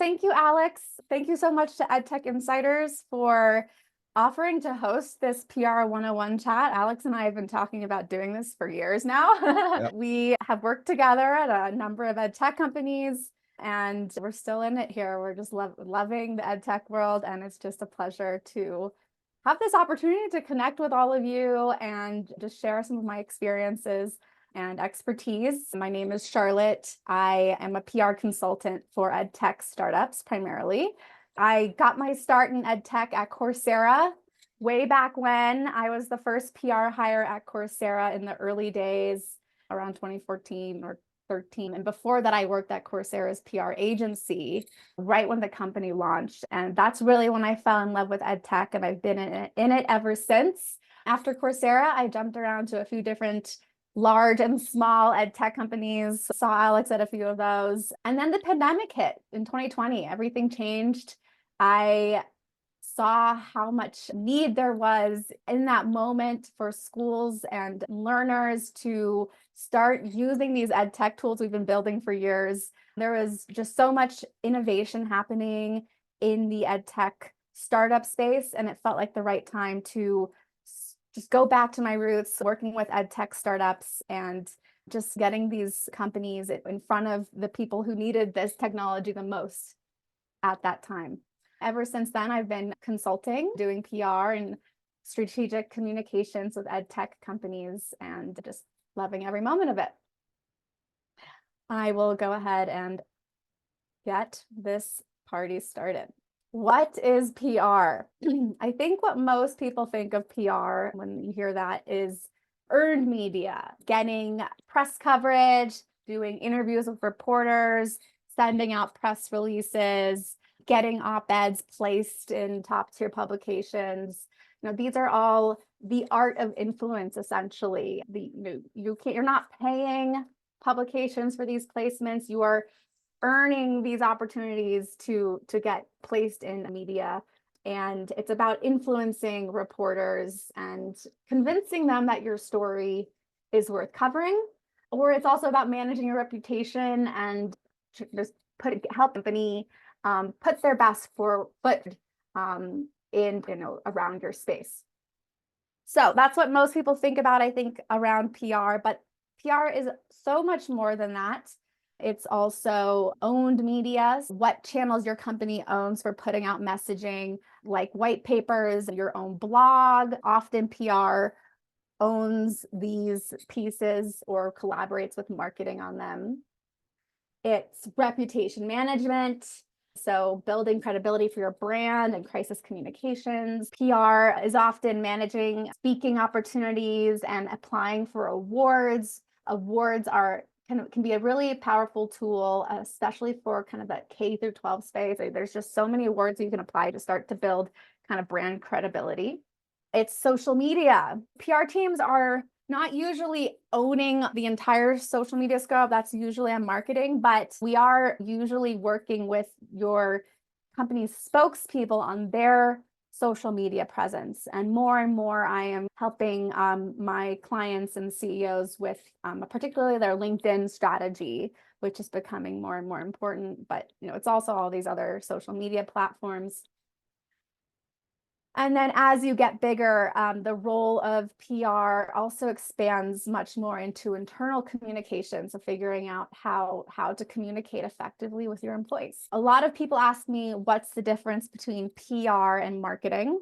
thank you, Alex. Thank you so much to Edtech Insiders for offering to host this PR 101 chat. Alex and I have been talking about doing this for years now. Yep. We have worked together at a number of edtech companies, and we're still in it here. We're just loving the edtech world, and it's just a pleasure to have this opportunity to connect with all of you and just share some of my experiences and expertise. My name is Charlotte. I am a PR consultant for edtech startups primarily. I got my start in edtech at Coursera way back when. I was the first PR hire at Coursera in the early days, around 2014 or 13. And before that, I worked at Coursera's PR agency right when the company launched. And that's really when I fell in love with edtech, and I've been in it ever since. After Coursera, I jumped around to a few different large and small edtech companies, saw Alex at a few of those. And then the pandemic hit in 2020, everything changed. I saw how much need there was in that moment for schools and learners to start using these edtech tools we've been building for years. There was just so much innovation happening in the edtech startup space, and it felt like the right time to just go back to my roots, working with edtech startups and just getting these companies in front of the people who needed this technology the most at that time. Ever since then, I've been consulting, doing PR and strategic communications with edtech companies, and just loving every moment of it. I will go ahead and get this party started. What is PR? I think what most people think of PR when you hear that is earned media, getting press coverage, doing interviews with reporters, sending out press releases, getting op-eds placed in top-tier publications. These are all the art of influence, essentially. You're not paying publications for these placements. You are earning these opportunities to get placed in media. And it's about influencing reporters and convincing them that your story is worth covering. Or it's also about managing your reputation and just help company put their best foot in around your space. So that's what most people think about, I think, around PR, but PR is so much more than that. It's also owned media, what channels your company owns for putting out messaging, like white papers, your own blog. Often PR owns these pieces or collaborates with marketing on them. It's reputation management. So building credibility for your brand and crisis communications. PR is often managing speaking opportunities and applying for awards. Awards can be a really powerful tool, especially for kind of that K through 12 space. There's just so many awards you can apply to start to build kind of brand credibility. It's social media. PR teams are not usually owning the entire social media scope. That's usually on marketing, but we are usually working with your company's spokespeople on their social media presence. And more, I am helping my clients and CEOs with particularly their LinkedIn strategy, which is becoming more and more important. But it's also all these other social media platforms. And then as you get bigger, the role of PR also expands much more into internal communication. So figuring out how to communicate effectively with your employees. A lot of people ask me, what's the difference between PR and marketing?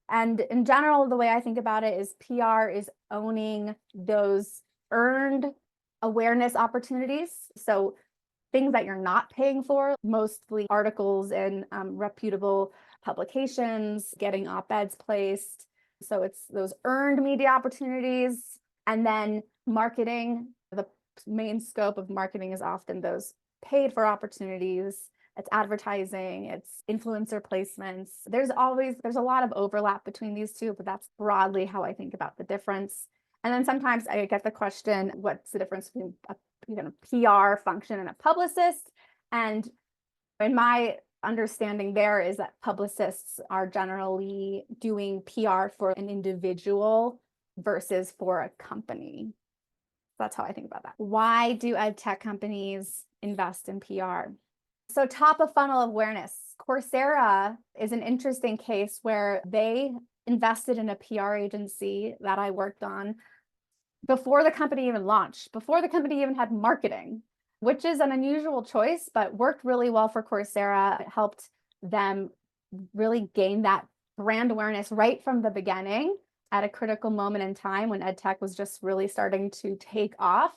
And in general, the way I think about it is PR is owning those earned awareness opportunities. So things that you're not paying for, mostly articles in reputable publications, getting op-eds placed. So it's those earned media opportunities. And then marketing, the main scope of marketing is often those paid for opportunities. It's advertising, it's influencer placements. There's a lot of overlap between these two, but that's broadly how I think about the difference. And then sometimes I get the question, what's the difference between a PR function and a publicist? And in my understanding there is that publicists are generally doing PR for an individual versus for a company. That's how I think about that. Why do edtech companies invest in PR? So top of funnel awareness. Coursera is an interesting case where they invested in a PR agency that I worked on before the company even launched, before the company even had marketing, which is an unusual choice, but worked really well for Coursera. It helped them really gain that brand awareness right from the beginning at a critical moment in time when EdTech was just really starting to take off.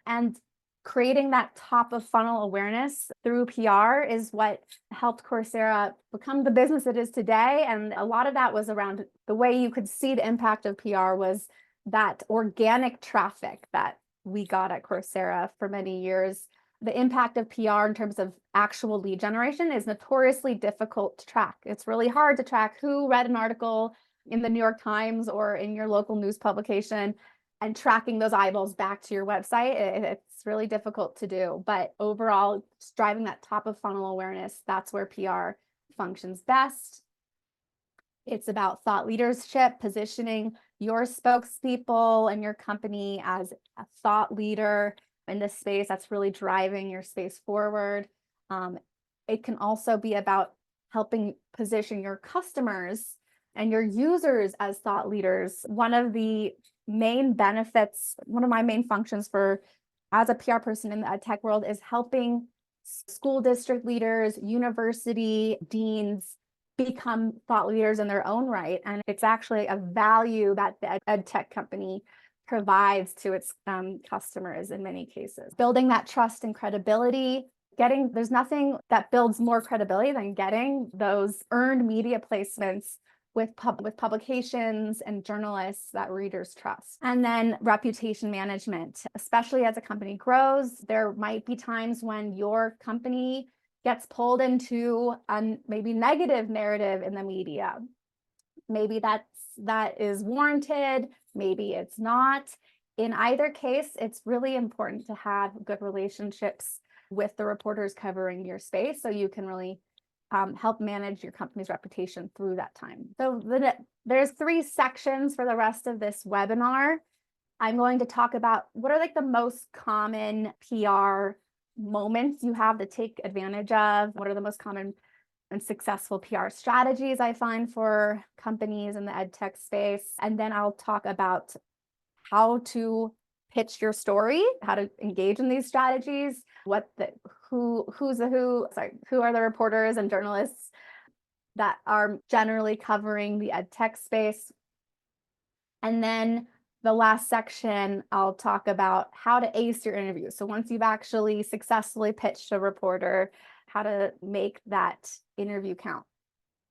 And creating that top of funnel awareness through PR is what helped Coursera become the business it is today. And a lot of that was around the way you could see the impact of PR was that organic traffic that we got at Coursera for many years. The impact of PR in terms of actual lead generation is notoriously difficult to track. It's really hard to track who read an article in the New York Times or in your local news publication and tracking those eyeballs back to your website. It's really difficult to do. But overall, just driving that top of funnel awareness, that's where PR functions best. It's about thought leadership, positioning your spokespeople and your company as a thought leader in this space that's really driving your space forward. It can also be about helping position your customers and your users as thought leaders. One of the main benefits, one of my main functions for as a PR person in the EdTech world is helping school district leaders, university deans become thought leaders in their own right. And it's actually a value that the EdTech company provides to its customers in many cases. Building that trust and credibility, there's nothing that builds more credibility than getting those earned media placements with publications and journalists that readers trust. And then reputation management, especially as a company grows, there might be times when your company gets pulled into a maybe negative narrative in the media. Maybe that is warranted, maybe it's not. In either case, it's really important to have good relationships with the reporters covering your space so you can really help manage your company's reputation through that time. So there's 3 sections for the rest of this webinar. I'm going to talk about what are like the most common PR moments you have to take advantage of. What are the most common and successful PR strategies I find for companies in the EdTech space. And then I'll talk about how to pitch your story, how to engage in these strategies, who are the reporters and journalists that are generally covering the EdTech space. And then the last section, I'll talk about how to ace your interview. So once you've actually successfully pitched a reporter, how to make that interview count.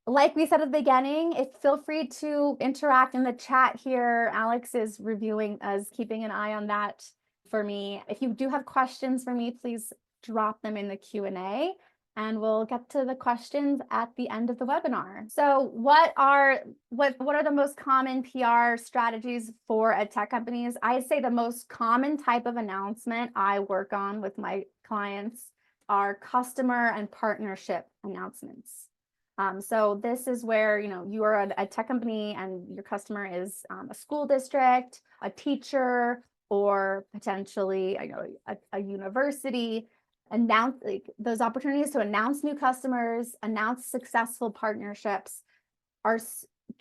Like we said at the beginning, feel free to interact in the chat here. Alex is reviewing keeping an eye on that for me. If you do have questions for me, please drop them in the Q&A and we'll get to the questions at the end of the webinar. So what are the most common PR strategies for EdTech companies? I'd say the most common type of announcement I work on with my clients are customer and partnership announcements. So this is where you are a tech company and your customer is a school district, a teacher, or potentially a university. Those opportunities to announce new customers, announce successful partnerships are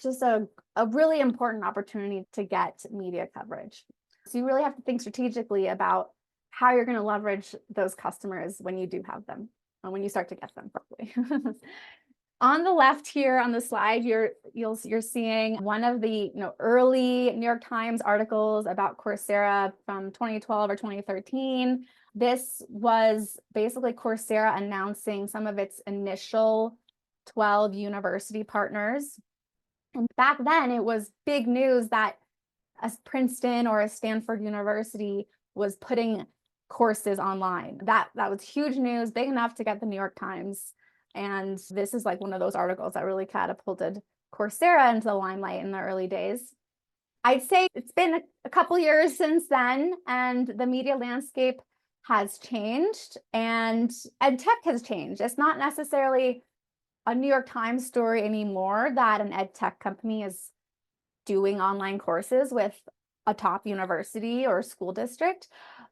just a really important opportunity to get media coverage. So you really have to think strategically about how you're going to leverage those customers when you do have them and when you start to get them properly. On the left here on the slide, you're seeing one of the early New York Times articles about Coursera from 2012 or 2013. This was basically Coursera announcing some of its initial 12 university partners. And back then it was big news that a Princeton or a Stanford University was putting courses online. That was huge news, big enough to get the New York Times. And this is like one of those articles that really catapulted Coursera into the limelight in the early days. I'd say it's been a couple years since then, and the media landscape has changed and EdTech has changed. It's not necessarily a New York Times story anymore that an EdTech company is doing online courses with a top university or school district,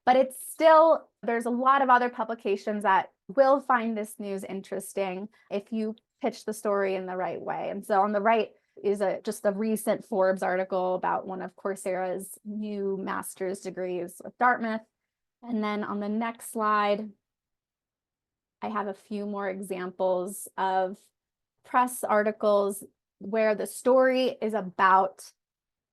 but it's still, there's a lot of other publications that will find this news interesting if you pitch the story in the right way. And so on the right is just a recent Forbes article about one of Coursera's new master's degrees with Dartmouth. And then on the next slide, I have a few more examples of press articles where the story is about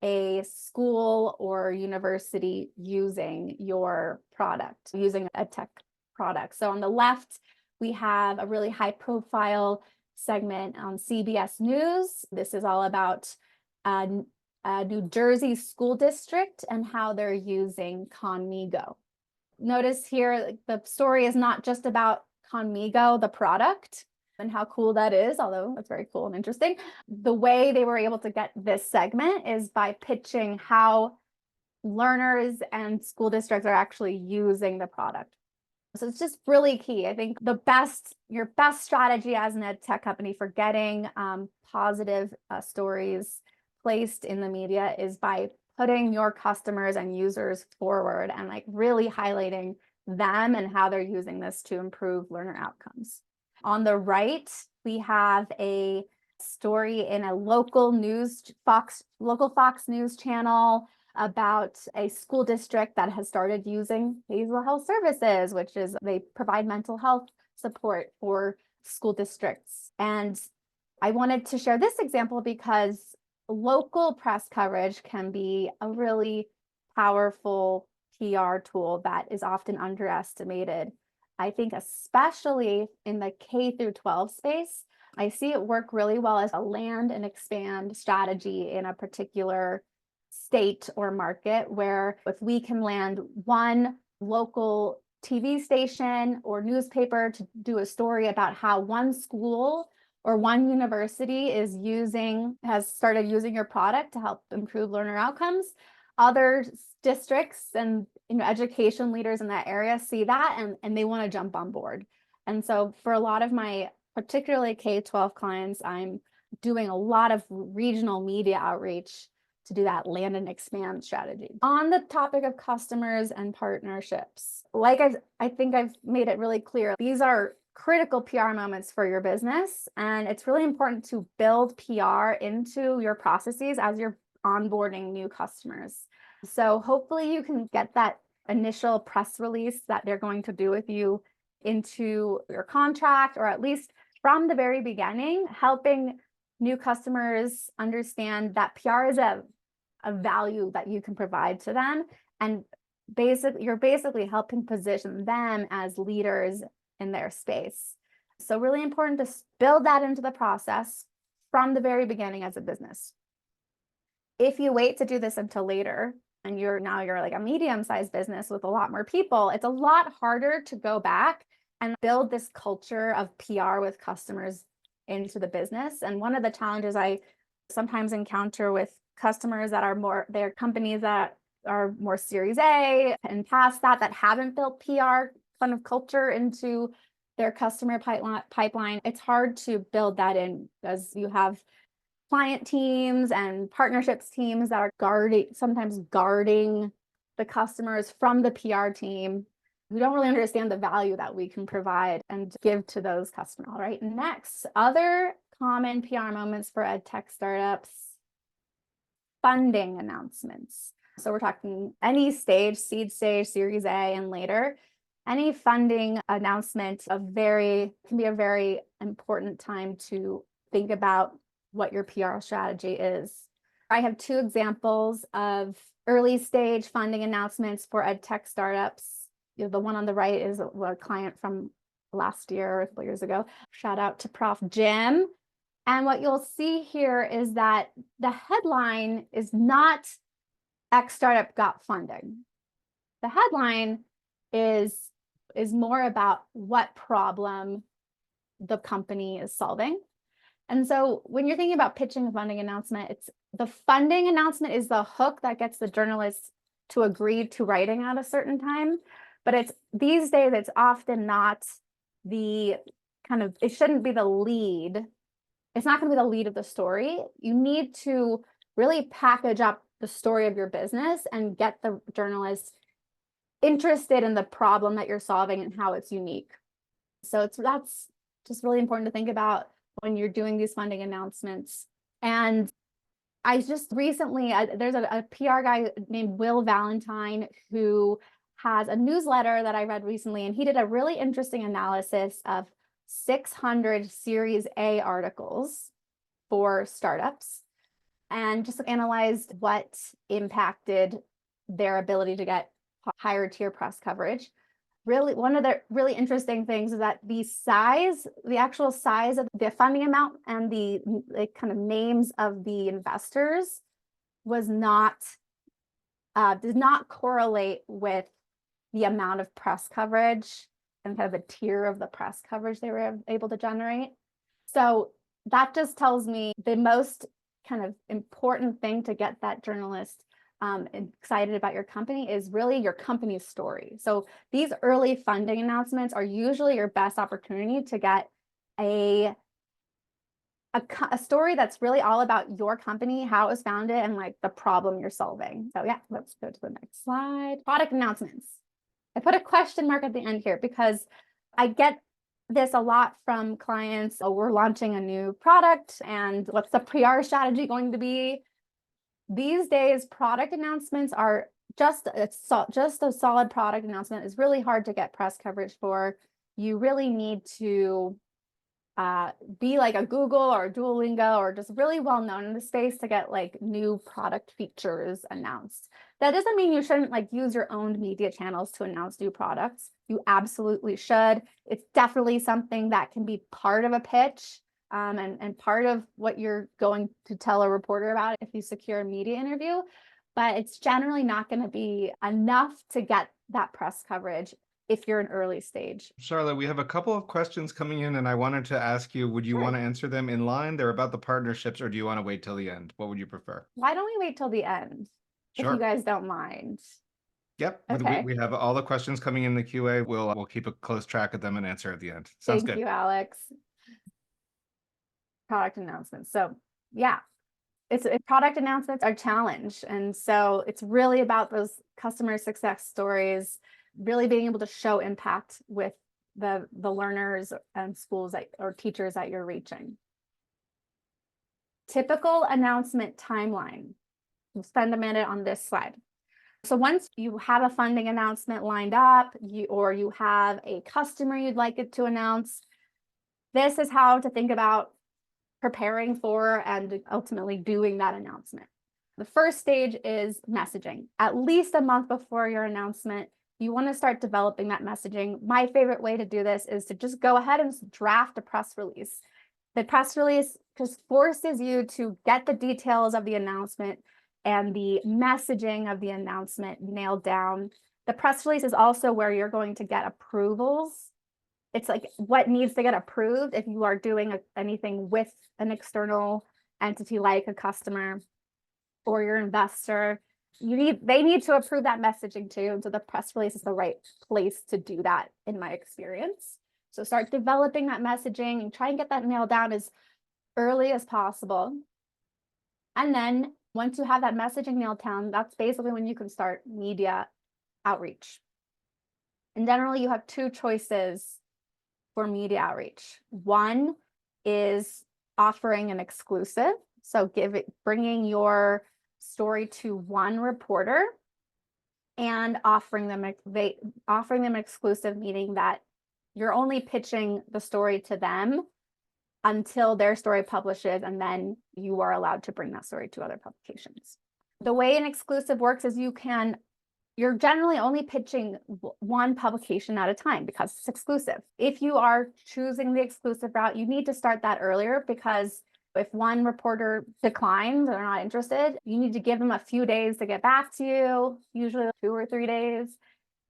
a school or university using your product, using a tech product. So on the left, we have a really high profile segment on CBS News. This is all about a New Jersey school district and how they're using Conmigo. Notice here, the story is not just about Conmigo, the product, and how cool that is, although that's very cool and interesting. The way they were able to get this segment is by pitching how learners and school districts are actually using the product. So it's just really key. I think your best strategy as an ed tech company for getting positive stories placed in the media is by putting your customers and users forward and like really highlighting them and how they're using this to improve learner outcomes. On the right, we have a story in a local Fox News channel about a school district that has started using behavioral health services, which is they provide mental health support for school districts. And I wanted to share this example because local press coverage can be a really powerful PR tool that is often underestimated. I think especially in the K through 12 space, I see it work really well as a land and expand strategy in a particular state or market, where if we can land one local TV station or newspaper to do a story about how one school or one university has started using your product to help improve learner outcomes, other districts and education leaders in that area see that and they want to jump on board. And so for a lot of my particularly K-12 clients, I'm doing a lot of regional media outreach to do that land and expand strategy. On the topic of customers and partnerships, I think I've made it really clear, these are critical PR moments for your business, and it's really important to build PR into your processes as you're onboarding new customers. So hopefully you can get that initial press release that they're going to do with you into your contract, or at least from the very beginning, helping new customers understand that PR is a value that you can provide to them. And you're basically helping position them as leaders in their space. So really important to build that into the process from the very beginning as a business. If you wait to do this until later, and you're like a medium-sized business with a lot more people, it's a lot harder to go back and build this culture of PR with customers into the business. And one of the challenges I sometimes encounter with customers they're companies that are more Series A and past that haven't built PR kind of culture into their customer pipeline. It's hard to build that in, as you have client teams and partnerships teams that are sometimes guarding the customers from the PR team. We don't really understand the value that we can provide and give to those customers. All right, next, other common PR moments for ed tech startups: funding announcements. So we're talking any stage, seed stage, Series A, and later. Any funding announcement can be a very important time to think about what your PR strategy is. I have two examples of early stage funding announcements for ed tech startups. The one on the right is a client from last year or a couple years ago. Shout out to Prof. Jim. And what you'll see here is that the headline is not X startup got funding. The headline is more about what problem the company is solving. And so when you're thinking about pitching a funding announcement, the funding announcement is the hook that gets the journalists to agree to writing at a certain time. But these days, it's often not it shouldn't be the lead. It's not going to be the lead of the story. You need to really package up the story of your business and get the journalists interested in the problem that you're solving and how it's unique. So that's just really important to think about when you're doing these funding announcements. And I just recently, there's a PR guy named Will Valentine who has a newsletter that I read recently, and he did a really interesting analysis of 600 Series A articles for startups and just analyzed what impacted their ability to get higher tier press coverage. Really, one of the really interesting things is that the actual size of the funding amount and the kind of names of the investors was not, did not correlate with the amount of press coverage and kind of the tier of the press coverage they were able to generate. So that just tells me the most kind of important thing to get that journalist excited about your company is really your company's story. So these early funding announcements are usually your best opportunity to get a story that's really all about your company, how it was founded, and like the problem you're solving. So yeah, let's go to the next slide. Product announcements. I put a question mark at the end here because I get this a lot from clients. Oh, we're launching a new product and what's the PR strategy going to be? These days, product announcements are just a solid product announcement is really hard to get press coverage for. You really need to be like a Google or a Duolingo or just really well known in the space to get like new product features announced. That doesn't mean you shouldn't like use your own media channels to announce new products. You absolutely should. It's definitely something that can be part of a pitch. And part of what you're going to tell a reporter about if you secure a media interview, but it's generally not going to be enough to get that press coverage if you're an early stage. Charlotte, we have a couple of questions coming in and I wanted to ask you, would you want to answer them in line? They're about the partnerships, or do you want to wait till the end? What would you prefer? Why don't we wait till the end? If you guys don't mind. Yep. Okay. We have all the questions coming in the QA. We'll keep a close track of them and answer at the end. Sounds good. Thank you, Alex. Product announcements. So yeah, product announcements are a challenge. And so it's really about those customer success stories, really being able to show impact with the learners and schools or teachers that you're reaching. Typical announcement timeline. We'll spend a minute on this slide. So once you have a funding announcement lined up, or you have a customer you'd like it to announce, this is how to think about preparing for and ultimately doing that announcement. The first stage is messaging. At least a month before your announcement, you want to start developing that messaging. My favorite way to do this is to just go ahead and draft a press release. The press release just forces you to get the details of the announcement and the messaging of the announcement nailed down. The press release is also where you're going to get approvals. It's like what needs to get approved if you are doing anything with an external entity like a customer or your investor. They need to approve that messaging too. And so the press release is the right place to do that in my experience. So start developing that messaging and try and get that nailed down as early as possible. And then once you have that messaging nailed down, that's basically when you can start media outreach. And generally you have two choices for media outreach. One is offering an exclusive. So bringing your story to one reporter and offering them exclusive, meaning that you're only pitching the story to them until their story publishes, and then you are allowed to bring that story to other publications. The way an exclusive works is you're generally only pitching one publication at a time because it's exclusive. If you are choosing the exclusive route, you need to start that earlier, because if one reporter declines, they're not interested, you need to give them a few days to get back to you, usually 2 or 3 days.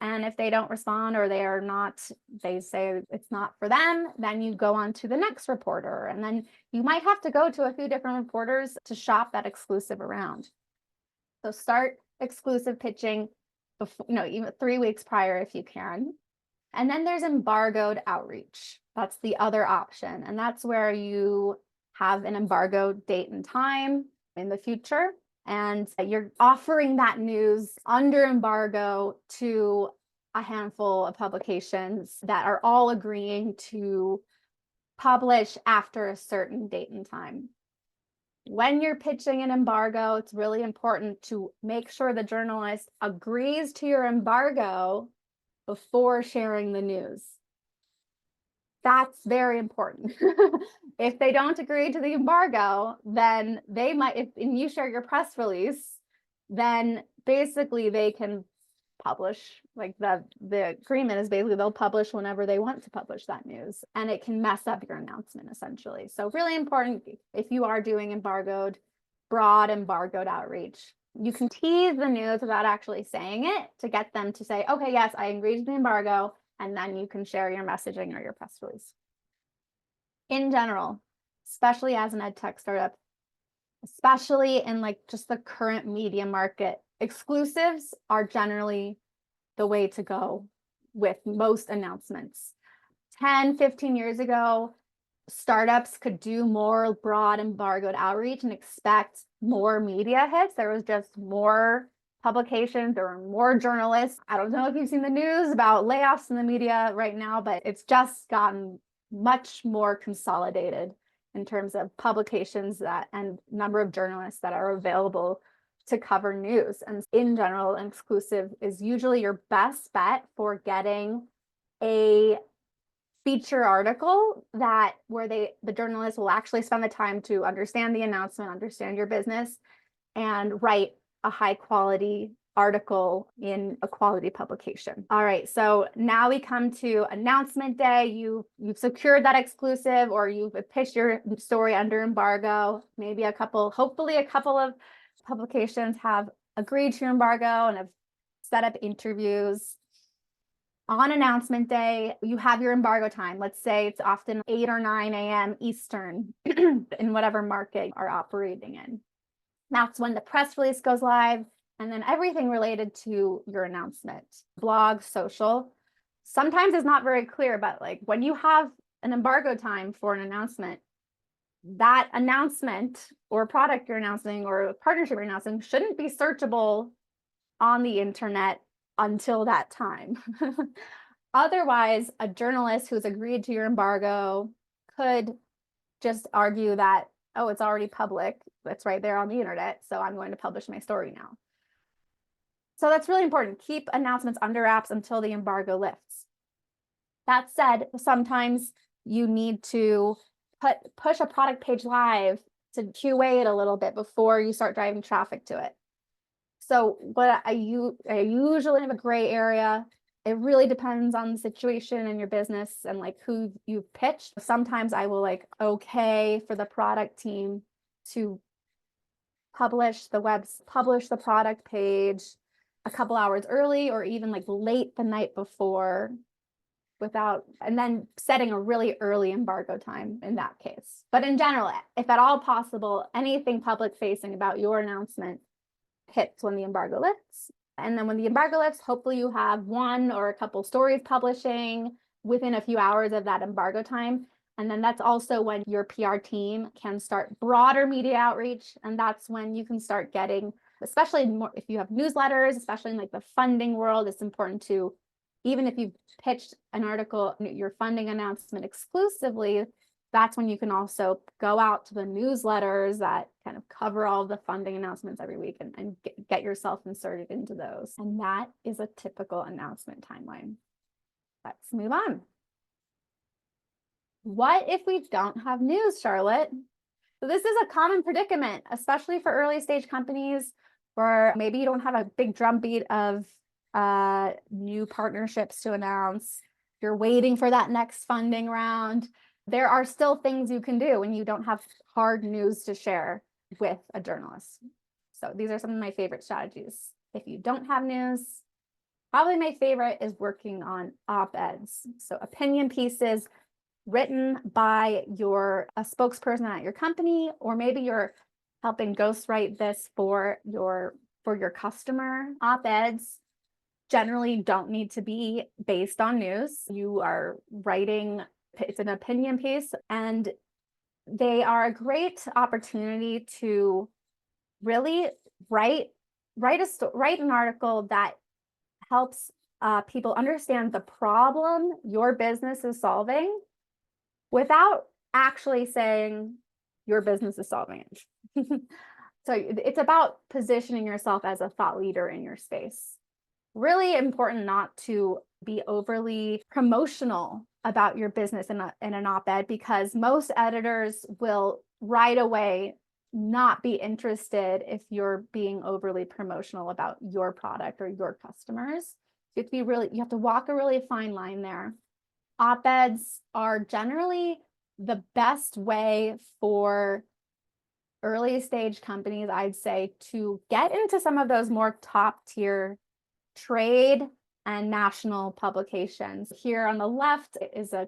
And if they don't respond, or they say it's not for them, then you go on to the next reporter. And then you might have to go to a few different reporters to shop that exclusive around. So start exclusive pitching before, even 3 weeks prior if you can. And then there's embargoed outreach. That's the other option. And that's where you have an embargo date and time in the future, and you're offering that news under embargo to a handful of publications that are all agreeing to publish after a certain date and time. When you're pitching an embargo, it's really important to make sure the journalist agrees to your embargo before sharing the news. That's very important. If they don't agree to the embargo, then they might, if you share your press release, then basically they can publish, like the agreement is basically they'll publish whenever they want to publish that news, and it can mess up your announcement essentially. So really important if you are doing broad embargoed outreach. You can tease the news without actually saying it to get them to say, okay, yes, I agree to the embargo, and then you can share your messaging or your press release. In general, especially as an ed tech startup, especially in like just the current media market, exclusives are generally the way to go with most announcements. 10, 15 years ago, startups could do more broad embargoed outreach and expect more media hits. There was just more publications, there were more journalists. I don't know if you've seen the news about layoffs in the media right now, but it's just gotten much more consolidated in terms of publications and number of journalists that are available to cover news. And in general, an exclusive is usually your best bet for getting a feature article where the journalist will actually spend the time to understand the announcement, understand your business, and write a high quality article in a quality publication. All right, so now we come to announcement day. You've secured that exclusive, or you've pitched your story under embargo. Maybe hopefully a couple of publications have agreed to your embargo and have set up interviews. On announcement day, you have your embargo time. Let's say it's often 8 or 9 a.m. Eastern in whatever market you are operating in. That's when the press release goes live, and then everything related to your announcement. Blog, social. Sometimes it's not very clear, but like when you have an embargo time for an announcement, that announcement or product you're announcing or partnership you're announcing shouldn't be searchable on the internet until that time. Otherwise, a journalist who's agreed to your embargo could just argue that, oh, it's already public. It's right there on the internet, so I'm going to publish my story now. So that's really important. Keep announcements under wraps until the embargo lifts. That said, sometimes you need to push a product page live to QA it a little bit before you start driving traffic to it. So what I usually have a gray area. It really depends on the situation and your business and like who you've pitched. Sometimes I will okay for the product team to publish the product page a couple hours early or even late the night before and then setting a really early embargo time in that case. But in general, if at all possible, anything public facing about your announcement hits when the embargo lifts. And then when the embargo lifts, hopefully you have one or a couple stories publishing within a few hours of that embargo time. And then that's also when your PR team can start broader media outreach. And that's when you can start getting, especially if you have newsletters, especially in the funding world, it's important to, even if you've pitched an article, your funding announcement exclusively, that's when you can also go out to the newsletters that kind of cover all the funding announcements every week and get yourself inserted into those. And that is a typical announcement timeline. Let's move on. What if we don't have news, Charlotte? So this is a common predicament, especially for early stage companies where maybe you don't have a big drumbeat of new partnerships to announce. You're waiting for that next funding round. There are still things you can do when you don't have hard news to share with a journalist. So these are some of my favorite strategies. If you don't have news, probably my favorite is working on op-eds. So opinion pieces written by a spokesperson at your company, or maybe you're helping ghostwrite this for your customer. Op-eds generally don't need to be based on news. You are writing, it's an opinion piece, and they are a great opportunity to really write an article that helps people understand the problem your business is solving without actually saying your business is solving it. So it's about positioning yourself as a thought leader in your space. Really important not to be overly promotional about your business in an op-ed, because most editors will right away not be interested if you're being overly promotional about your product or your customers. You have to walk a really fine line there. Op-eds are generally the best way for early stage companies, I'd say, to get into some of those more top tier trade and national publications. Here on the left is a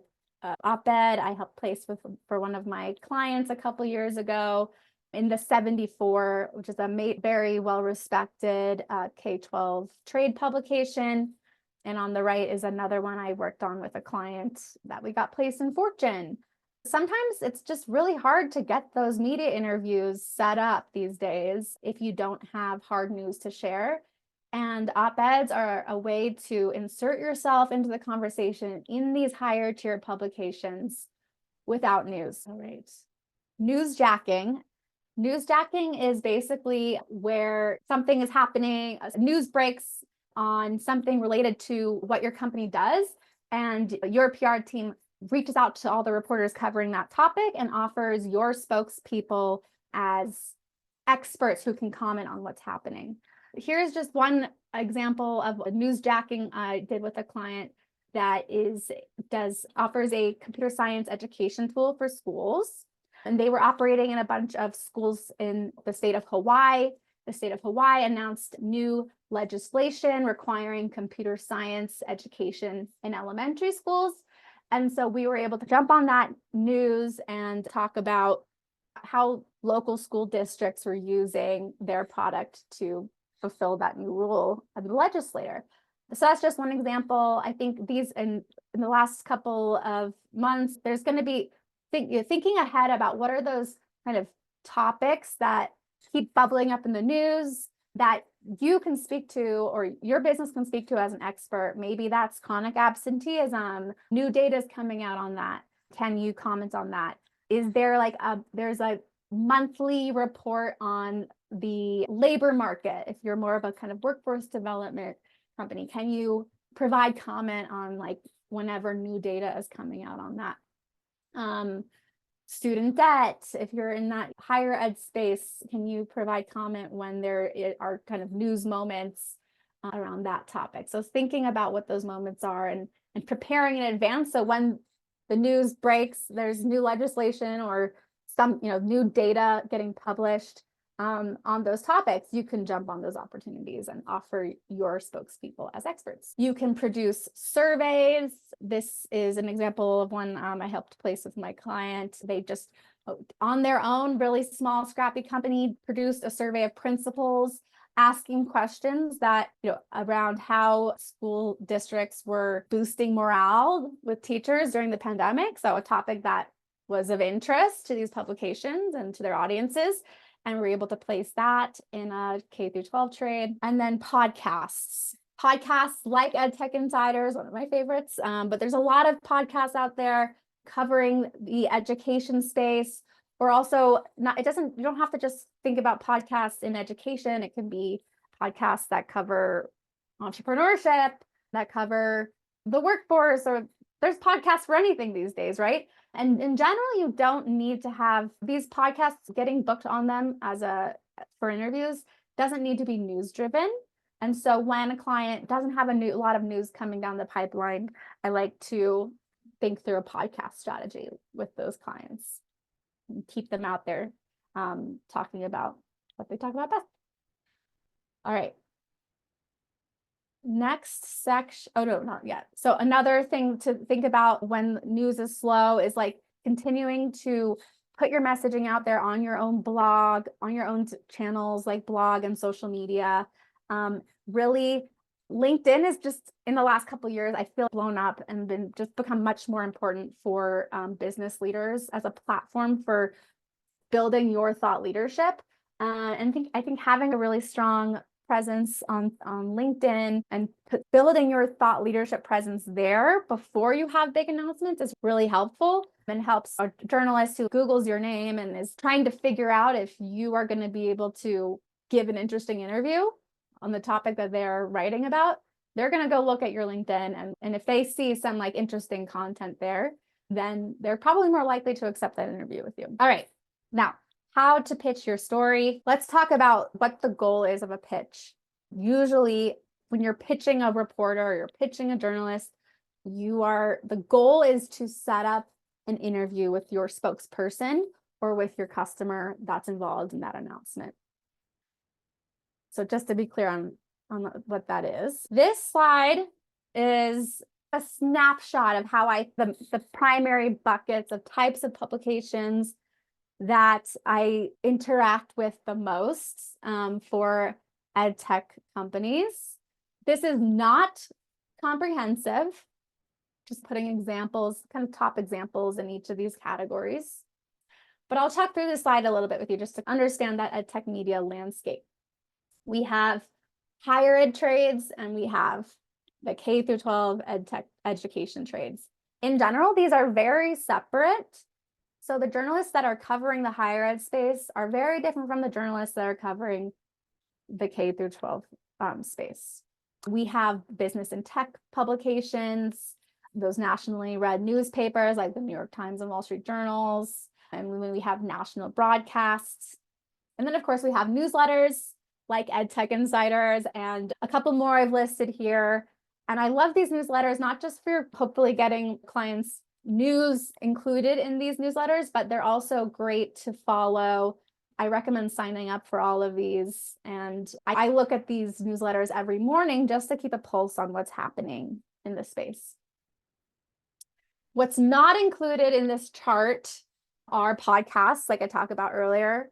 op-ed I helped place for one of my clients a couple years ago in the 74, which is a very well-respected K-12 trade publication. And on the right is another one I worked on with a client that we got placed in Fortune. Sometimes it's just really hard to get those media interviews set up these days if you don't have hard news to share. And op-eds are a way to insert yourself into the conversation in these higher tier publications without news. All right. Newsjacking. Newsjacking is basically where something is happening, news breaks on something related to what your company does, and your PR team reaches out to all the reporters covering that topic and offers your spokespeople as experts who can comment on what's happening. Here's just one example of a newsjacking I did with a client that offers a computer science education tool for schools. And they were operating in a bunch of schools in the state of Hawaii. The state of Hawaii announced new legislation requiring computer science education in elementary schools. And so we were able to jump on that news and talk about how local school districts were using their product to fulfill that new rule of the legislator. So that's just one example. I think these in the last couple of months, there's going to be thinking ahead about what are those kind of topics that keep bubbling up in the news that you can speak to or your business can speak to as an expert. Maybe that's chronic absenteeism. New data is coming out on that. Can you comment on that? Is there there's a monthly report on the labor market? If you're more of a kind of workforce development company, can you provide comment on whenever new data is coming out on that? Student debt, if you're in that higher ed space, can you provide comment when there are kind of news moments around that topic? So thinking about what those moments are and preparing in advance, so when the news breaks, there's new legislation or some new data getting published on those topics, you can jump on those opportunities and offer your spokespeople as experts. You can produce surveys. This is an example of one I helped place with my client. They just, on their own, really small, scrappy company, produced a survey of principals asking questions that, around how school districts were boosting morale with teachers during the pandemic. So a topic that was of interest to these publications and to their audiences. And we're able to place that in a K-12 trade. And then podcasts. Podcasts like Edtech Insiders, one of my favorites, but there's a lot of podcasts out there covering the education space, or also you don't have to just think about podcasts in education. It can be podcasts that cover entrepreneurship, that cover the workforce, or there's podcasts for anything these days, right? And in general, you don't need to have these podcasts getting booked on them for interviews doesn't need to be news driven. And so when a client doesn't have a lot of news coming down the pipeline, I like to think through a podcast strategy with those clients and keep them out there talking about what they talk about best. All right. Next section. Oh, no, not yet. So another thing to think about when news is slow is continuing to put your messaging out there on your own blog, on your own channels like blog and social media. Really, LinkedIn is just in the last couple of years, I feel blown up and just become much more important for business leaders as a platform for building your thought leadership. I think having a really strong presence on LinkedIn and building your thought leadership presence there before you have big announcements is really helpful and helps a journalist who Googles your name and is trying to figure out if you are going to be able to give an interesting interview on the topic that they're writing about. They're going to go look at your LinkedIn, and if they see some like interesting content there, then they're probably more likely to accept that interview with you. All right, now how to pitch your story. Let's talk about what the goal is of a pitch. Usually when you're pitching a reporter or you're pitching a journalist, the goal is to set up an interview with your spokesperson or with your customer that's involved in that announcement. So just to be clear on what that is. This slide is a snapshot of how the primary buckets of types of publications that I interact with the most for ed tech companies. This is not comprehensive, just putting examples, kind of top examples in each of these categories. But I'll talk through this slide a little bit with you just to understand that ed tech media landscape. We have higher ed trades and we have the K through 12 ed tech education trades. In general, these are very separate. So the journalists that are covering the higher ed space are very different from the journalists that are covering the K through 12 space. We have business and tech publications, those nationally read newspapers like the New York Times and Wall Street Journals, and we have national broadcasts. And then of course we have newsletters like Edtech Insiders and a couple more I've listed here. And I love these newsletters, not just for hopefully getting clients news included in these newsletters, but they're also great to follow. I recommend signing up for all of these. And I look at these newsletters every morning just to keep a pulse on what's happening in the space. What's not included in this chart are podcasts, like I talked about earlier.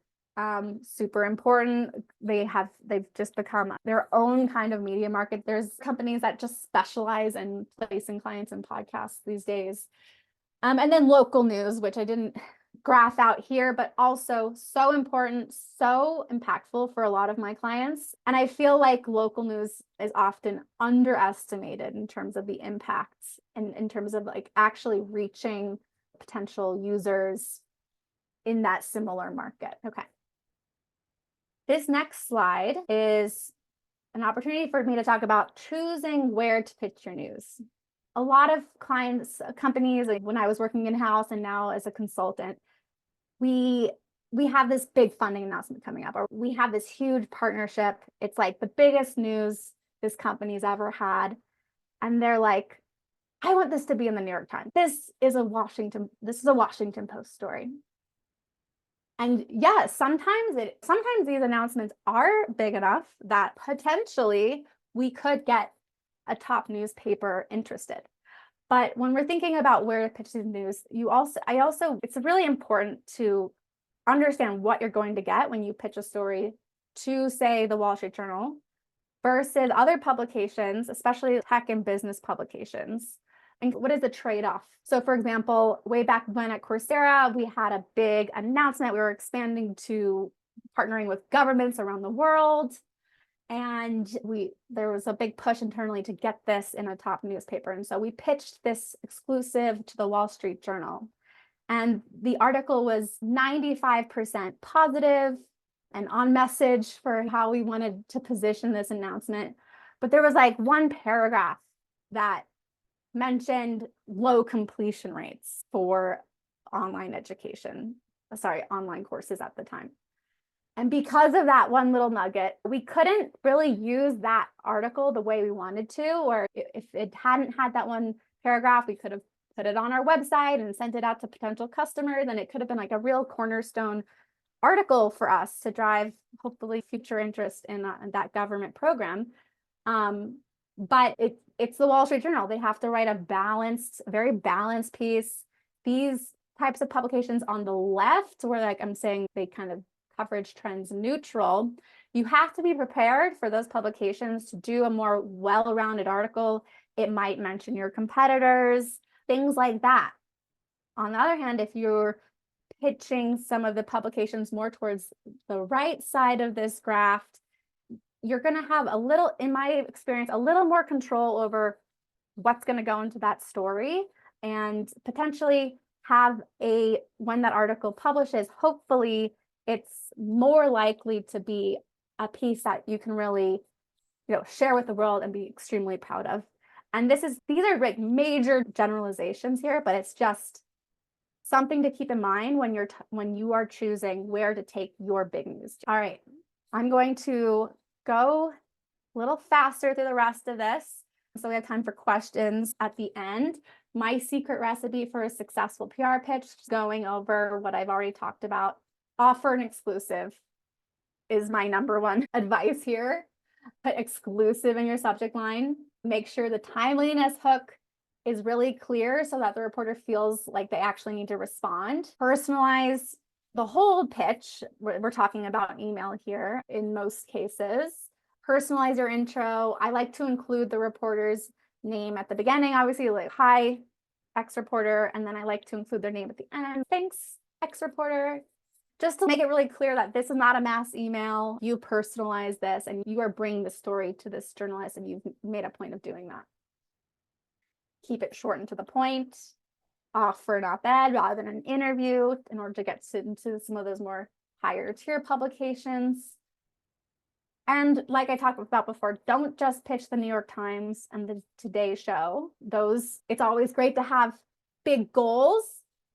Super important. They've just become their own kind of media market. There's companies that just specialize in placing clients in podcasts these days. And then local news, which I didn't graph out here, but also so important, so impactful for a lot of my clients. And I feel like local news is often underestimated in terms of the impacts and in terms of like actually reaching potential users in that similar market. Okay. This next slide is an opportunity for me to talk about choosing where to pitch your news. A lot of clients, companies, like when I was working in-house and now as a consultant, we have this big funding announcement coming up, or we have this huge partnership. It's like the biggest news this company's ever had. And they're like, I want this to be in the New York Times. This is a Washington Post story. And yes, sometimes these announcements are big enough that potentially we could get a top newspaper interested. But when we're thinking about where to pitch the news, it's really important to understand what you're going to get when you pitch a story to, say, the Wall Street Journal versus other publications, especially tech and business publications. And what is the trade-off? So for example, way back when at Coursera, we had a big announcement. We were expanding to partnering with governments around the world. And there was a big push internally to get this in a top newspaper. And so we pitched this exclusive to the Wall Street Journal. And the article was 95% positive and on message for how we wanted to position this announcement. But there was like one paragraph that mentioned low completion rates for online courses at the time. And because of that one little nugget, we couldn't really use that article the way we wanted to, or if it hadn't had that one paragraph, we could have put it on our website and sent it out to potential customers. And it could have been like a real cornerstone article for us to drive hopefully future interest in that government program. But it's the Wall Street Journal. They have to write a very balanced piece. These types of publications on the left, where like I'm saying they kind of coverage trends neutral, you have to be prepared for those publications to do a more well-rounded article. It might mention your competitors, things like that. On the other hand, if you're pitching some of the publications more towards the right side of this graph, you're going to have a little, in my experience, a little more control over what's going to go into that story, and potentially have when that article publishes, hopefully it's more likely to be a piece that you can really, share with the world and be extremely proud of. And these are like major generalizations here, but it's just something to keep in mind when you are choosing where to take your big news. All right, I'm going to go a little faster through the rest of this, so we have time for questions at the end. My secret recipe for a successful PR pitch, going over what I've already talked about. Offer an exclusive is my number one advice here. Put exclusive in your subject line. Make sure the timeliness hook is really clear so that the reporter feels like they actually need to respond. Personalize the whole pitch. We're talking about email here in most cases. Personalize your intro. I like to include the reporter's name at the beginning, obviously, like, hi, ex-reporter, and then I like to include their name at the end. Thanks, ex-reporter. Just to make it really clear that this is not a mass email. You personalize this and you are bringing the story to this journalist, and you've made a point of doing that. Keep it short and to the point. Offer an op-ed rather than an interview in order to get into some of those more higher tier publications. And like I talked about before, don't just pitch the New York Times and the Today Show. It's always great to have big goals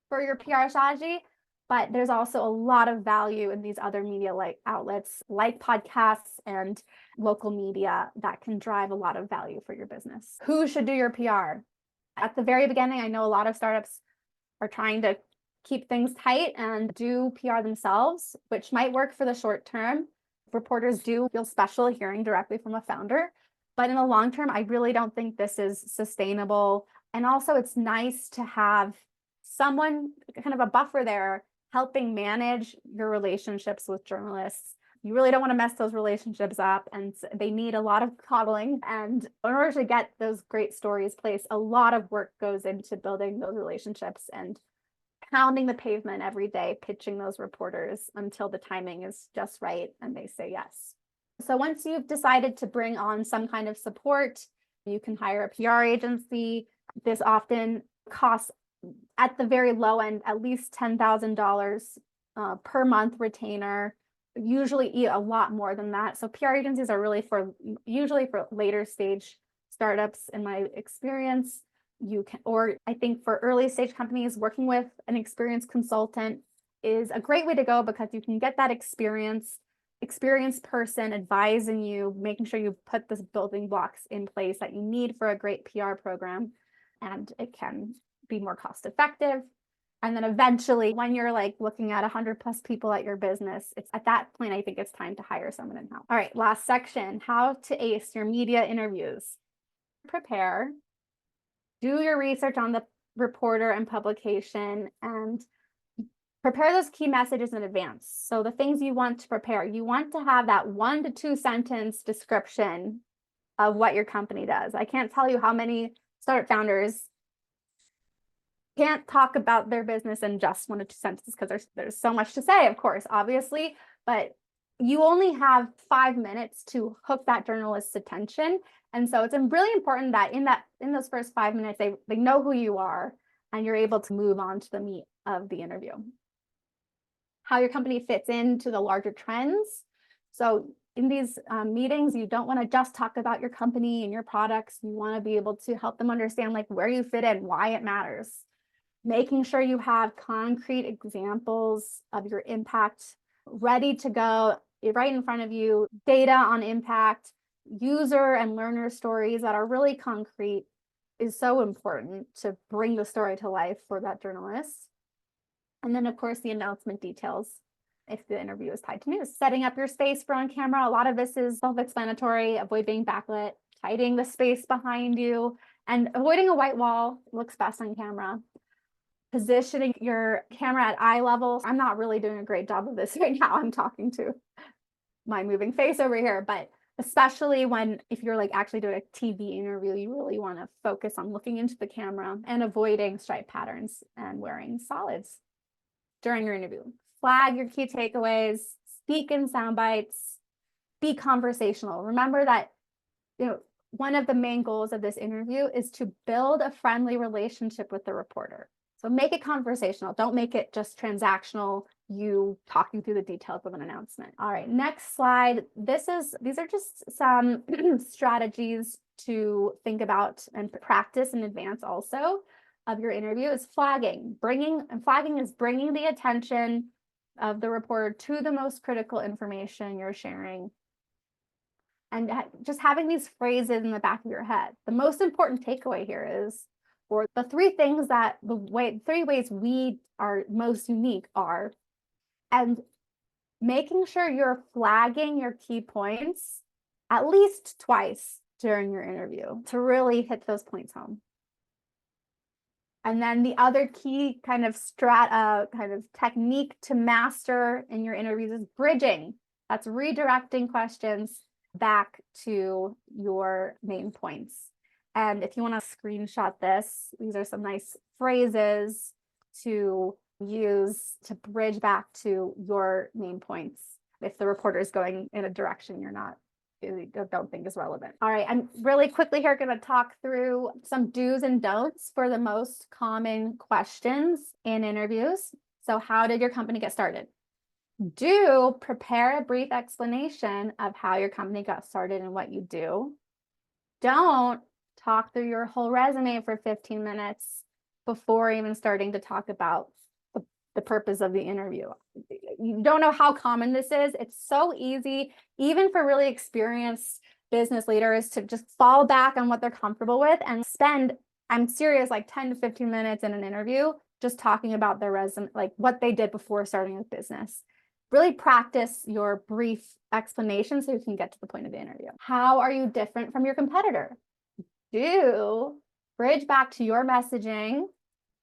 for your PR strategy, but there's also a lot of value in these other media like outlets, like podcasts and local media, that can drive a lot of value for your business. Who should do your PR? At the very beginning, I know a lot of startups are trying to keep things tight and do PR themselves, which might work for the short term. Reporters do feel special hearing directly from a founder, but in the long term, I really don't think this is sustainable. And also, it's nice to have someone, kind of a buffer there, helping manage your relationships with journalists. You really don't want to mess those relationships up, and they need a lot of coddling. And in order to get those great stories placed, a lot of work goes into building those relationships and pounding the pavement every day, pitching those reporters until the timing is just right and they say yes. So once you've decided to bring on some kind of support, you can hire a PR agency. This often costs, at the very low end, at least $10,000 per month retainer, usually a lot more than that. So PR agencies are really usually for later stage startups, in my experience. Or I think for early stage companies, working with an experienced consultant is a great way to go, because you can get that experienced person advising you, making sure you put the building blocks in place that you need for a great PR program, and it can be more cost effective. And then eventually, when you're like looking at 100+ people at your business, it's at that point, I think it's time to hire someone in-house. All right, last section, how to ace your media interviews. Prepare. Do your research on the reporter and publication, and prepare those key messages in advance. So the things you want to prepare, you want to have that 1 to 2 sentence description of what your company does. I can't tell you how many startup founders can't talk about their business in just 1 to 2 sentences, because there's so much to say, of course, obviously, but you only have 5 minutes to hook that journalist's attention. And so it's really important that in those first 5 minutes, they know who you are, and you're able to move on to the meat of the interview. How your company fits into the larger trends. So in these meetings, you don't want to just talk about your company and your products. You want to be able to help them understand like where you fit in, why it matters. Making sure you have concrete examples of your impact ready to go right in front of you, data on impact, user and learner stories that are really concrete is so important to bring the story to life for that journalist. And then, of course, the announcement details if the interview is tied to news. Setting up your space for on camera. A lot of this is self-explanatory. Avoid being backlit, tidying the space behind you, and avoiding a white wall looks best on camera. Positioning your camera at eye level. I'm not really doing a great job of this right now. I'm talking to my moving face over here, but especially if you're like actually doing a TV interview, you really want to focus on looking into the camera and avoiding stripe patterns and wearing solids during your interview. Flag your key takeaways, speak in sound bites, be conversational. Remember that, one of the main goals of this interview is to build a friendly relationship with the reporter. So make it conversational. Don't make it just transactional, you talking through the details of an announcement. All right, next slide. These are just some strategies to think about and practice in advance also of your interview. Is flagging. Flagging is bringing the attention of the reporter to the most critical information you're sharing. And just having these phrases in the back of your head. The most important takeaway here is, or the three ways we are most unique are, and making sure you're flagging your key points at least twice during your interview to really hit those points home. And then the other key kind of technique to master in your interviews is bridging. That's redirecting questions back to your main points. And if you want to screenshot this, these are some nice phrases to use to bridge back to your main points if the reporter is going in a direction you don't think is relevant. All right, I'm really quickly here going to talk through some do's and don'ts for the most common questions in interviews. So how did your company get started? Do prepare a brief explanation of how your company got started and what you do. Don't talk through your whole resume for 15 minutes before even starting to talk about the purpose of the interview. You don't know how common this is. It's so easy, even for really experienced business leaders, to just fall back on what they're comfortable with and spend, I'm serious, like 10 to 15 minutes in an interview just talking about their resume, like what they did before starting a business. Really practice your brief explanation so you can get to the point of the interview. How are you different from your competitor? Do bridge back to your messaging.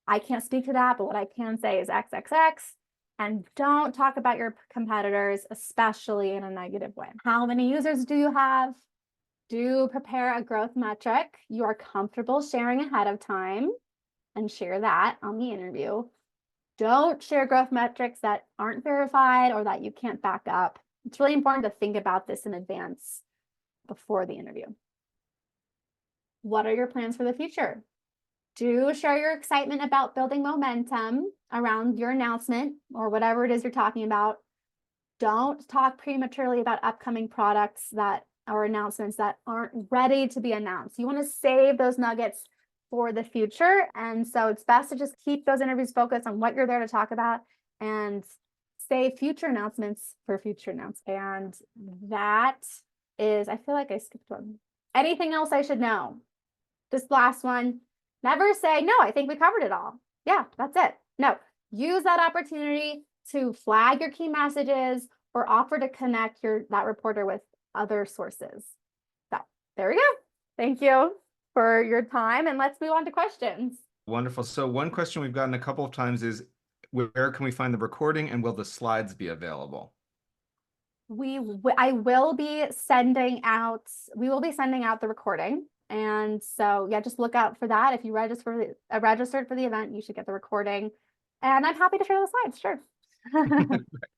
I can't speak to that, but what I can say is XXX. And don't talk about your competitors, especially in a negative way. How many users do you have? Do prepare a growth metric you are comfortable sharing ahead of time and share that on the interview. Don't share growth metrics that aren't verified or that you can't back up. It's really important to think about this in advance before the interview. What are your plans for the future? Do share your excitement about building momentum around your announcement or whatever it is you're talking about. Don't talk prematurely about upcoming products or announcements that aren't ready to be announced. You want to save those nuggets for the future. And so it's best to just keep those interviews focused on what you're there to talk about and save future announcements for future announcements. And that is, I feel like I skipped one. Anything else I should know? This last one, never say, no, I think we covered it all. Yeah, that's it. No, use that opportunity to flag your key messages or offer to connect that reporter with other sources. So there we go. Thank you for your time. And let's move on to questions. Wonderful. So one question we've gotten a couple of times is, where can we find the recording and will the slides be available? We will be sending out the recording. And so, yeah, just look out for that. If you registered for the event, you should get the recording. And I'm happy to share the slides. Sure.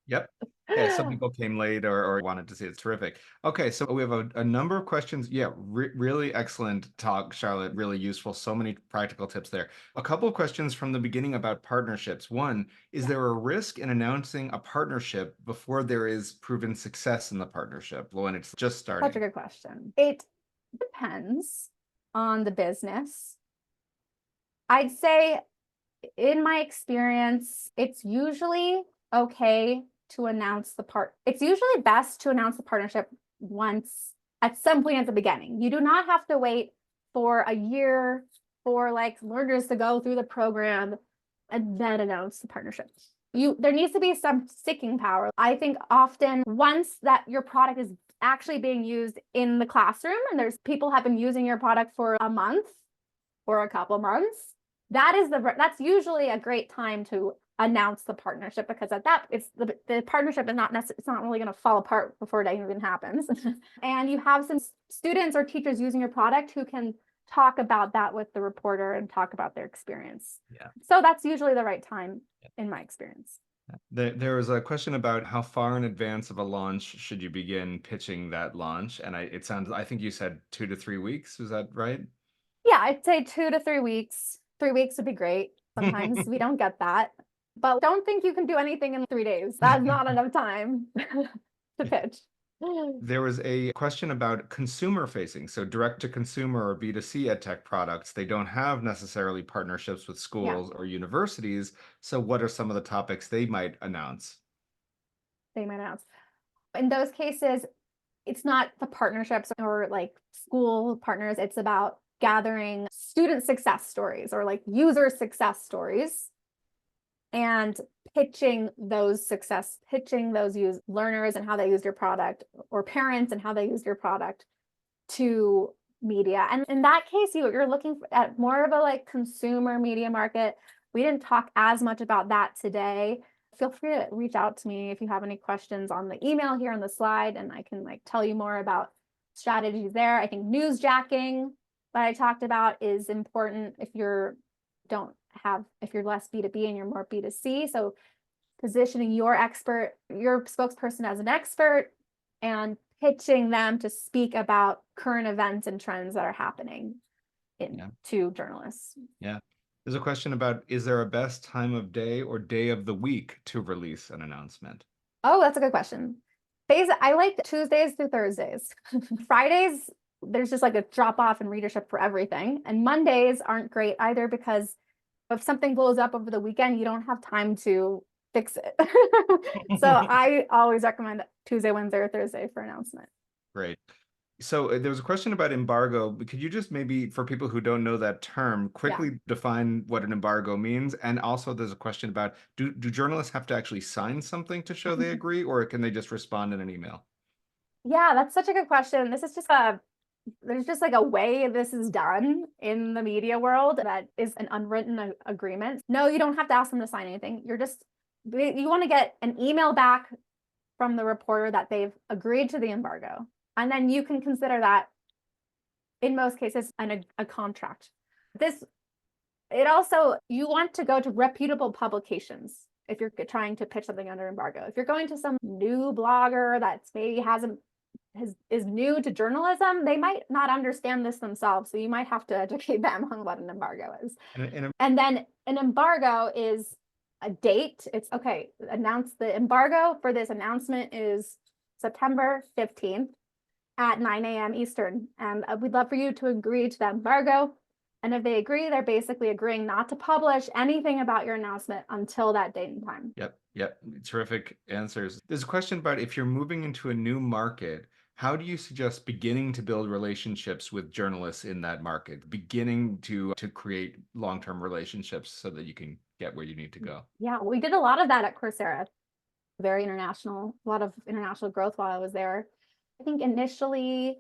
Yep. Yeah, some people came late or wanted to see it. It's terrific. Okay, so we have a number of questions. Yeah, really excellent talk, Charlotte. Really useful. So many practical tips there. A couple of questions from the beginning about partnerships. One, is there a risk in announcing a partnership before there is proven success in the partnership when it's just starting? Such a good question. It depends on the business. I'd say, in my experience, it's usually okay to announce it's usually best to announce the partnership once at some point at the beginning. You do not have to wait for a year for learners to go through the program and then announce the partnership. There needs to be some sticking power. I think often once that your product is actually being used in the classroom and people have been using your product for a month or a couple months, that's usually a great time to announce the partnership, because at that the partnership is it's not really going to fall apart before it even happens. And you have some students or teachers using your product who can talk about that with the reporter and talk about their experience. Yeah. So that's usually the right time in my experience. There was a question about how far in advance of a launch should you begin pitching that launch? And I think you said 2 to 3 weeks. Is that right? Yeah, I'd say 2 to 3 weeks. 3 weeks would be great. Sometimes we don't get that, but don't think you can do anything in 3 days. That's not enough time to pitch. There was a question about consumer facing, so direct to consumer or B2C edtech products. They don't have necessarily partnerships with Yeah, schools or universities. So what are some of the topics they might announce? they might announce. In those cases, it's not the partnerships or like school partners. It's about gathering student success stories or like user success stories and pitching those learners and how they used your product, or parents and how they used your product to media. And in that case, you're looking at more of a like consumer media market. We didn't talk as much about that today. Feel free to reach out to me if you have any questions on the email here on the slide, and I can like tell you more about strategies there. I think newsjacking that I talked about is important if you're less B2B and you're more B2C. So positioning your spokesperson as an expert and pitching them to speak about current events and trends that are happening to journalists. Yeah. There's a question about, is there a best time of day or day of the week to release an announcement? Oh, that's a good question. I like Tuesdays through Thursdays. Fridays, there's just like a drop off in readership for everything. And Mondays aren't great either, because if something blows up over the weekend, you don't have time to fix it. So I always recommend Tuesday, Wednesday, or Thursday for announcement. Great. So there was a question about embargo. Could you just maybe, for people who don't know that term, quickly define what an embargo means? And also there's a question about, do journalists have to actually sign something to show they agree, or can they just respond in an email? Yeah, that's such a good question. There's just like a way this is done in the media world that is an unwritten agreement. No, you don't have to ask them to sign anything. You want to get an email back from the reporter that they've agreed to the embargo. And then you can consider that, in most cases, a contract. You want to go to reputable publications if you're trying to pitch something under embargo. If you're going to some new blogger that's maybe is new to journalism, they might not understand this themselves. So you might have to educate them on what an embargo is. And then an embargo is a date. It's okay, announce the embargo for this announcement is September 15th at 9 a.m. Eastern. And we'd love for you to agree to that embargo. And if they agree, they're basically agreeing not to publish anything about your announcement until that date and time. Yep. Terrific answers. There's a question about, if you're moving into a new market, how do you suggest beginning to build relationships with journalists in that market, beginning to create long-term relationships so that you can get where you need to go? Yeah, we did a lot of that at Coursera. A lot of international growth while I was there. I think initially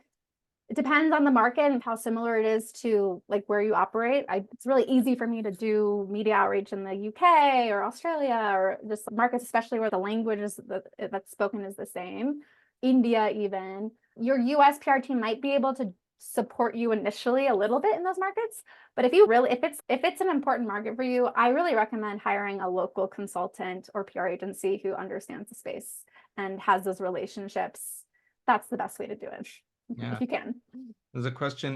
it depends on the market and how similar it is to like where you operate. It's really easy for me to do media outreach in the UK or Australia, or just markets, especially where the language that's spoken is the same. India, even. Your US PR team might be able to support you initially a little bit in those markets. But if it's an important market for you, I really recommend hiring a local consultant or PR agency who understands the space and has those relationships. That's the best way to do it. If you can. There's a question,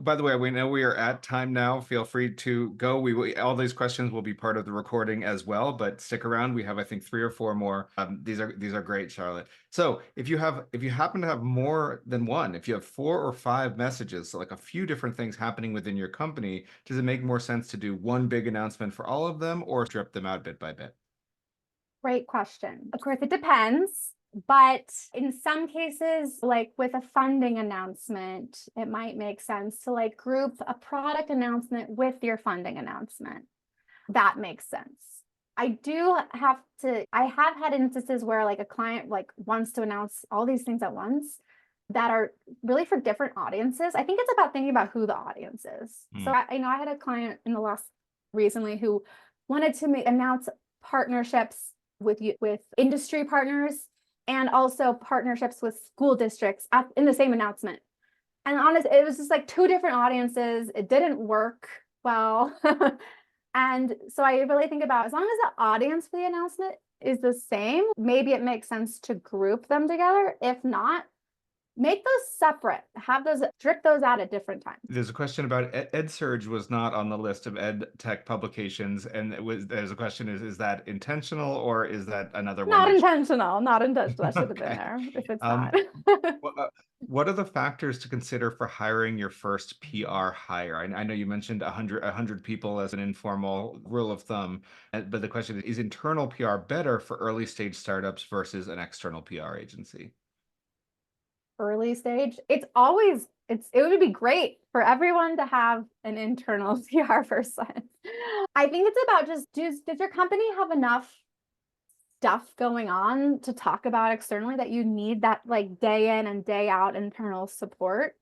by the way, we know we are at time now. Feel free to go. All these questions will be part of the recording as well, but stick around. We have, I think, 3 or 4 more. These are great, Charlotte. So if you happen to have more than one, if you have 4 or 5 messages, so like a few different things happening within your company, does it make more sense to do one big announcement for all of them, or strip them out bit by bit? Great question. Of course, it depends. But in some cases, like with a funding announcement, it might make sense to like group a product announcement with your funding announcement. That makes sense. I have had instances where like a client like wants to announce all these things at once that are really for different audiences. I think it's about thinking about who the audience is. So I had a client recently who wanted to announce partnerships with industry partners and also partnerships with school districts in the same announcement. And honestly, it was just like 2 different audiences. It didn't work well. And so I really think about, as long as the audience for the announcement is the same, maybe it makes sense to group them together. If not, make those separate, strip those out at different times. There's a question about EdSurge was not on the list of ed tech publications, and there's a question, is that intentional or is that another one? Not intentional, not intentional. That should have been Okay. there if it's Um, not. what are the factors to consider for hiring your first PR hire? I know you mentioned 100 people as an informal rule of thumb, but the question is internal PR better for early stage startups versus an external PR agency? Early stage, it would be great for everyone to have an internal PR person. I think it's about does your company have enough stuff going on to talk about externally that you need that like day in and day out internal support?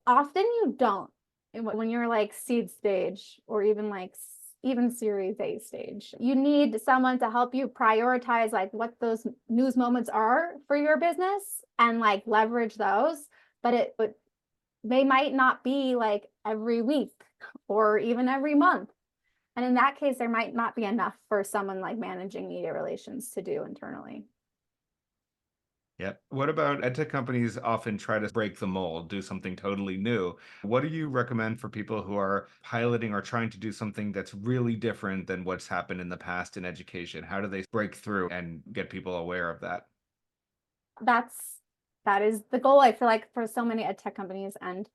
Often you don't. When you're like seed stage or even Series A stage, you need someone to help you prioritize like what those news moments are for your business and like leverage those. But they might not be like every week or even every month. And in that case, there might not be enough for someone like managing media relations to do internally. Yep. What about edtech companies often try to break the mold, do something totally new? What do you recommend for people who are piloting or trying to do something that's really different than what's happened in the past in education? How do they break through and get people aware of that? That is the goal, I feel like, for so many ed tech companies. And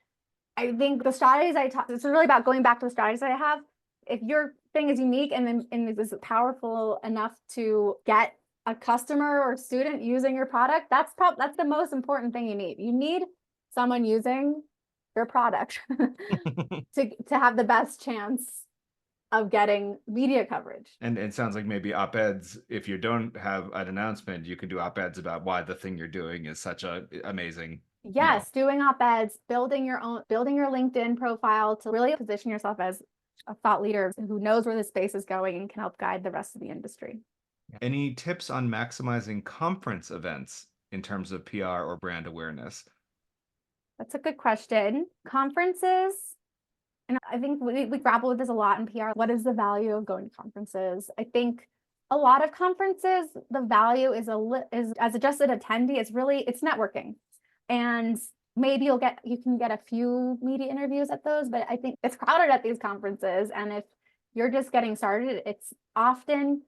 I think the strategies it's really about going back to the strategies that I have. If your thing is unique and is powerful enough to get a customer or student using your product, that's the most important thing you need. You need someone using your product to have the best chance of getting media coverage. And it sounds like maybe op-eds, if you don't have an announcement, you can do op-eds about why the thing you're doing is such a amazing. Yes, doing op-eds, building your LinkedIn profile to really position yourself as a thought leader who knows where the space is going and can help guide the rest of the industry. Any tips on maximizing conference events in terms of PR or brand awareness? That's a good question. Conferences, and I think we grapple with this a lot in PR. What is the value of going to conferences? I think a lot of conferences, the value is as just an attendee, it's networking. And maybe you can get a few media interviews at those, but I think it's crowded at these conferences. And if you're just getting started, it's often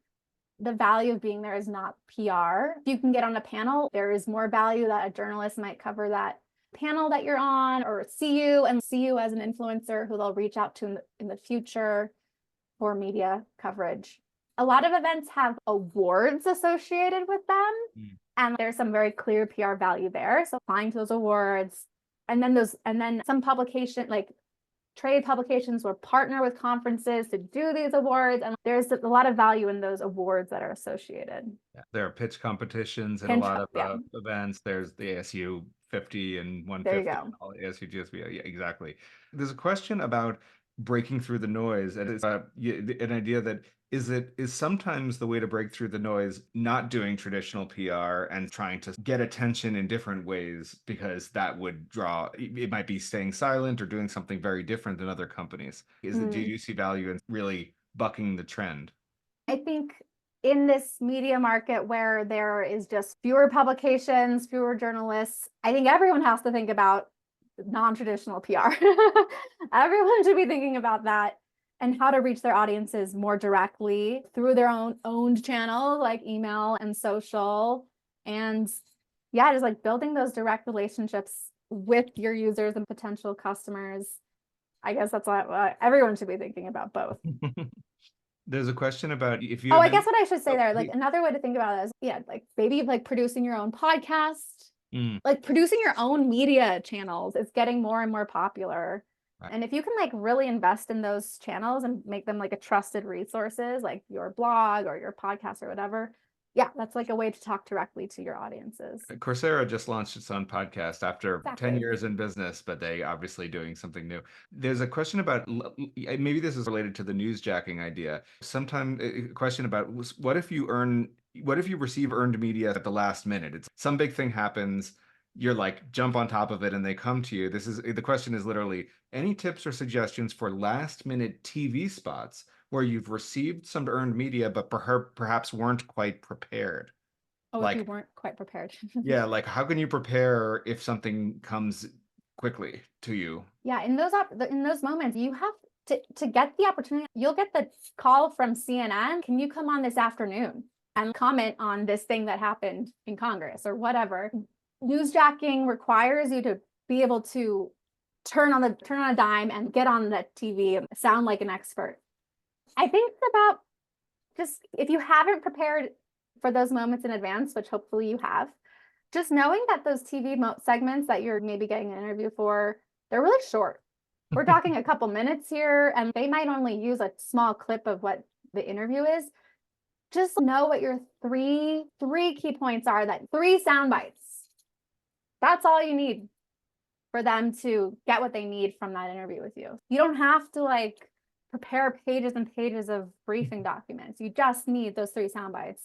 the value of being there is not PR. If you can get on a panel, there is more value that a journalist might cover that panel that you're on or see you as an influencer who they'll reach out to in the future for media coverage. A lot of events have awards associated with them. And there's some very clear PR value there. So applying to those awards, and then some publication, like trade publications, will partner with conferences to do these awards. And there's a lot of value in those awards that are associated. Yeah, there are pitch competitions and a lot of events. There's the ASU 50 and 150. There you go. And all ASU GSB. Yeah, exactly. There's a question about breaking through the noise, and it's an idea that is sometimes the way to break through the noise not doing traditional PR and trying to get attention in different ways, because that would draw, it might be staying silent or doing something very different than other companies. Do you see value in really bucking the trend? I think in this media market where there is just fewer publications, fewer journalists, I think everyone has to think about non-traditional PR. Everyone should be thinking about that and how to reach their audiences more directly through their own owned channels like email and social. And yeah, just like building those direct relationships with your users and potential customers. I guess that's what everyone should be thinking about, both. There's a question about if you. I guess what I should say there, like another way to think about it is, yeah, like maybe like producing your own podcast, like producing your own media channels is getting more and more popular. Right. And if you can like really invest in those channels and make them like a trusted resources, like your blog or your podcast or whatever, yeah, that's like a way to talk directly to your audiences. Coursera just launched its own podcast after 10 years in business, but they obviously doing something new. There's a question about, maybe this is related to the newsjacking idea. Sometimes a question about what if you receive earned media at the last minute? It's some big thing happens, you're like jump on top of it and they come to you. The question is literally, any tips or suggestions for last minute TV spots where you've received some earned media, but perhaps weren't quite prepared. Oh, if you Like, weren't quite prepared. yeah, like how can you prepare if something comes quickly to you? Yeah, in those moments, you have to get the opportunity. You'll get the call from CNN. Can you come on this afternoon and comment on this thing that happened in Congress or whatever? Newsjacking requires you to be able to turn on a dime and get on the TV and sound like an expert. I think about just if you haven't prepared for those moments in advance, which hopefully you have, just knowing that those TV segments that you're maybe getting an interview for, they're really short. We're talking a couple minutes here, and they might only use a small clip of what the interview is. Just know what your three key points are, that 3 sound bites. That's all you need for them to get what they need from that interview with you. You don't have to like prepare pages and pages of briefing documents. You just need those 3 sound bites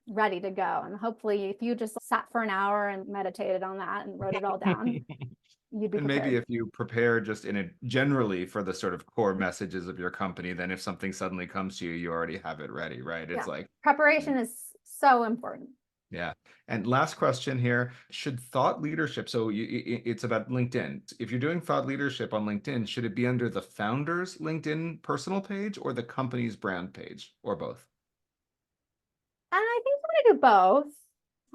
ready to go. And hopefully, if you just sat for an hour and meditated on that and wrote it all down, you'd be And maybe prepared. if you prepare just in it generally for the sort of core messages of your company, then if something suddenly comes to you, you already have it ready, right? It's Yeah. like, Preparation is so important. yeah. And last question here, should thought leadership, so it's about LinkedIn. If you're doing thought leadership on LinkedIn, should it be under the founder's LinkedIn personal page or the company's brand page or both? And I think I'm going to do both.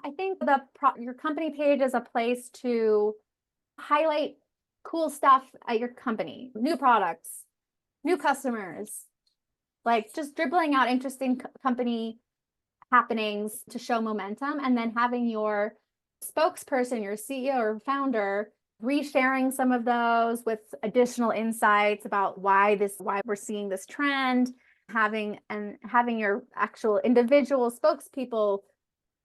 I think your company page is a place to highlight cool stuff at your company, new products, new customers, like just dribbling out interesting company happenings to show momentum, and then having your spokesperson, your CEO or founder, resharing some of those with additional insights about why we're seeing this trend, having your actual individual spokespeople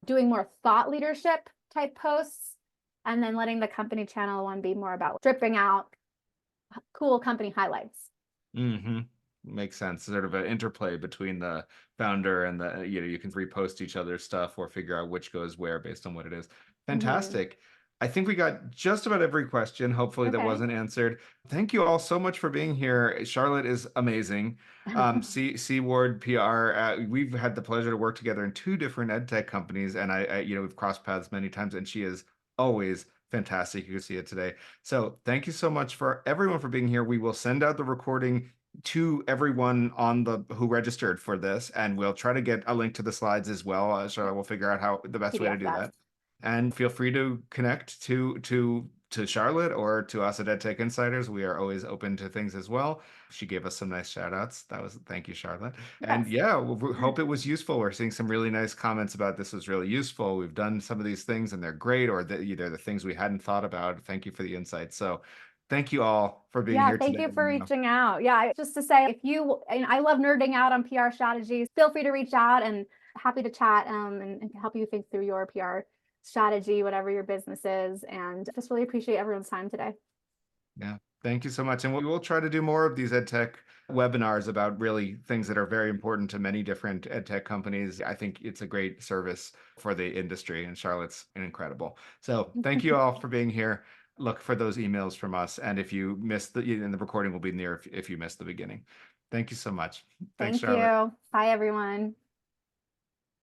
doing more thought leadership type posts, and then letting the company channel one be more about dripping out cool company highlights. Mm-hmm. Makes sense. Sort of an interplay between the founder and the, you can repost each other's stuff or figure out which goes where based on what it is. Mm-hmm. Fantastic. I think we got just about every question, hopefully, that Okay. wasn't answered. Thank you all so much for being here. Charlotte is amazing. C Ward PR, we've had the pleasure to work together in 2 different ed tech companies, and we've crossed paths many times, and she is always fantastic. You can see it today. So thank you so much for everyone for being here. We will send out the recording to everyone on the who registered for this, and we'll try to get a link to the slides as well. So we'll figure out how the best way to PDF do that. that. And feel free to connect to Charlotte or to us at Edtech Insiders. We are always open to things as well. She gave us some nice shout outs. Thank you, Charlotte. And Yes. yeah, we hope it was useful. We're seeing some really nice comments about this was really useful. We've done some of these things and they're great, or either the things we hadn't thought about. Thank you for the insights. So thank you all for being Yeah, here thank today. you for reaching out. Yeah, just to say, and I love nerding out on PR strategies, feel free to reach out, and happy to chat and help you think through your PR strategy, whatever your business is. And just really appreciate everyone's time today. Yeah, thank you so much. And we will try to do more of these EdTech webinars about really things that are very important to many different EdTech companies. I think it's a great service for the industry, and Charlotte's incredible. So thank you all for being here. Look for those emails from us. And if you missed and the recording will be near if you missed the beginning. Thank you so much. Thanks, Thank Charlotte. you. Bye, everyone.